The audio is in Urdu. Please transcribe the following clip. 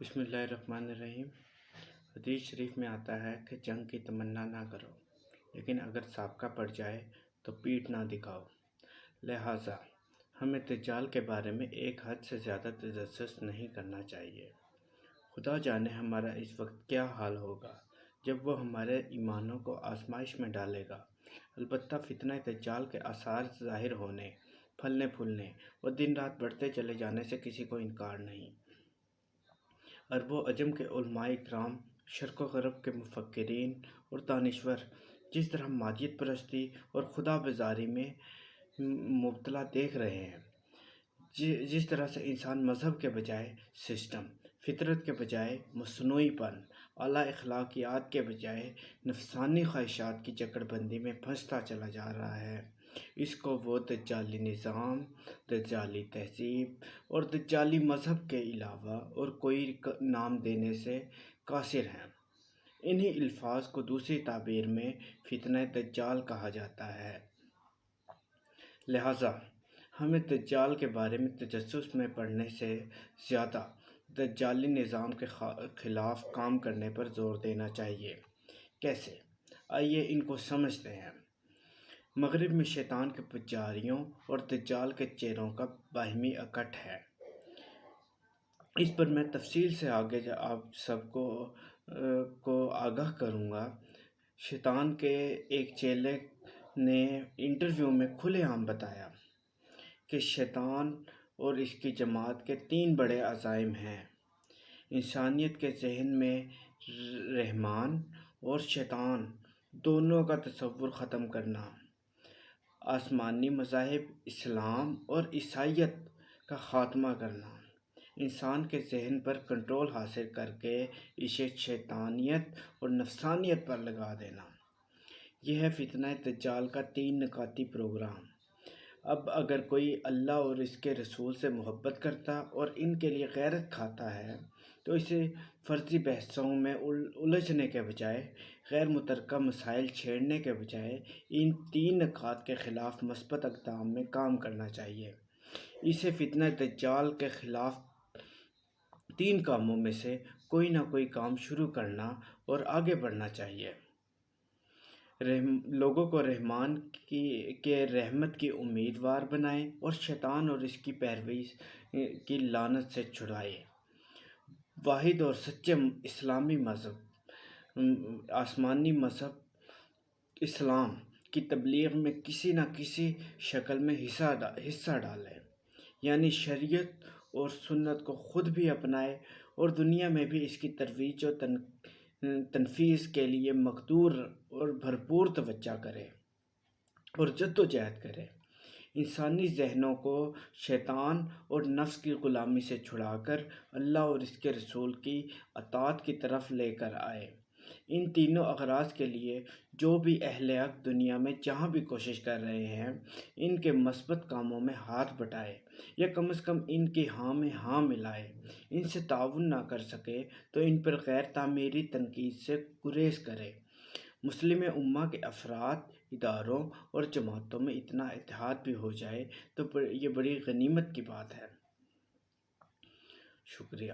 بسم اللہ الرحمن الرحیم۔ حدیث شریف میں آتا ہے کہ جنگ کی تمنا نہ کرو، لیکن اگر سابقہ پڑ جائے تو پیٹھ نہ دکھاؤ۔ لہٰذا ہمیں دجال کے بارے میں ایک حد سے زیادہ تجسس نہیں کرنا چاہیے۔ خدا جانے ہمارا اس وقت کیا حال ہوگا جب وہ ہمارے ایمانوں کو آزمائش میں ڈالے گا۔ البتہ فتنہ دجال کے آثار ظاہر ہونے، پھلنے پھولنے اور دن رات بڑھتے چلے جانے سے کسی کو انکار نہیں۔ عرب و عجم کے علماء کرام، شرق و غرب کے مفکرین اور دانشور جس طرح مادیت پرستی اور خدا بزاری میں مبتلا دیکھ رہے ہیں، جس طرح سے انسان مذہب کے بجائے سسٹم، فطرت کے بجائے مصنوعی پن، اعلیٰ اخلاقیات کے بجائے نفسانی خواہشات کی جکڑ بندی میں پھنستا چلا جا رہا ہے، اس کو وہ دجالی نظام، دجالی تہذیب اور دجالی مذہب کے علاوہ اور کوئی نام دینے سے قاصر ہیں۔ انہی الفاظ کو دوسری تعبیر میں فتنہ دجال کہا جاتا ہے۔ لہٰذا ہمیں دجال کے بارے میں تجسس میں پڑھنے سے زیادہ دجالی نظام کے خلاف کام کرنے پر زور دینا چاہیے۔ کیسے؟ آئیے ان کو سمجھتے ہیں۔ مغرب میں شیطان کے پجاریوں اور دجال کے چیلوں کا باہمی اکٹھ ہے۔ اس پر میں تفصیل سے آگے آپ سب کو آگاہ کروں گا۔ شیطان کے ایک چیلے نے انٹرویو میں کھلے عام بتایا کہ شیطان اور اس کی جماعت کے 3 بڑے عزائم ہیں: انسانیت کے ذہن میں رحمان اور شیطان دونوں کا تصور ختم کرنا، آسمانی مذاہب اسلام اور عیسائیت کا خاتمہ کرنا، انسان کے ذہن پر کنٹرول حاصل کر کے اسے شیطانیت اور نفسانیت پر لگا دینا۔ یہ ہے فتنہ دجال کا 3 نکاتی پروگرام۔ اب اگر کوئی اللہ اور اس کے رسول سے محبت کرتا اور ان کے لیے غیرت کھاتا ہے تو اسے فرضی بحثوں میں الجھنے کے بجائے، غیر مترکہ مسائل چھیڑنے کے بجائے ان 3 نکات کے خلاف مثبت اقدام میں کام کرنا چاہیے۔ اسے فتنہ دجال کے خلاف 3 کاموں میں سے کوئی نہ کوئی کام شروع کرنا اور آگے بڑھنا چاہیے۔ لوگوں کو رحمان کے رحمت کی امیدوار بنائیں اور شیطان اور اس کی پیروی کی لعنت سے چھڑائیں۔ واحد اور سچے اسلامی مذہب، آسمانی مذہب اسلام کی تبلیغ میں کسی نہ کسی شکل میں حصہ ڈالیں، یعنی شریعت اور سنت کو خود بھی اپنائے اور دنیا میں بھی اس کی ترویج و تنفیذ کے لیے مقدور اور بھرپور توجہ کرے اور جدوجہد کرے۔ انسانی ذہنوں کو شیطان اور نفس کی غلامی سے چھڑا کر اللہ اور اس کے رسول کی اطاعت کی طرف لے کر آئے۔ ان تینوں اغراض کے لیے جو بھی اہل حق دنیا میں جہاں بھی کوشش کر رہے ہیں، ان کے مثبت کاموں میں ہاتھ بٹائے یا کم از کم ان کی ہاں میں ہاں ملائے۔ ان سے تعاون نہ کر سکے تو ان پر غیر تعمیری تنقید سے گریز کرے۔ مسلم امہ کے افراد، اداروں اور جماعتوں میں اتنا اتحاد بھی ہو جائے تو یہ بڑی غنیمت کی بات ہے۔ شکریہ۔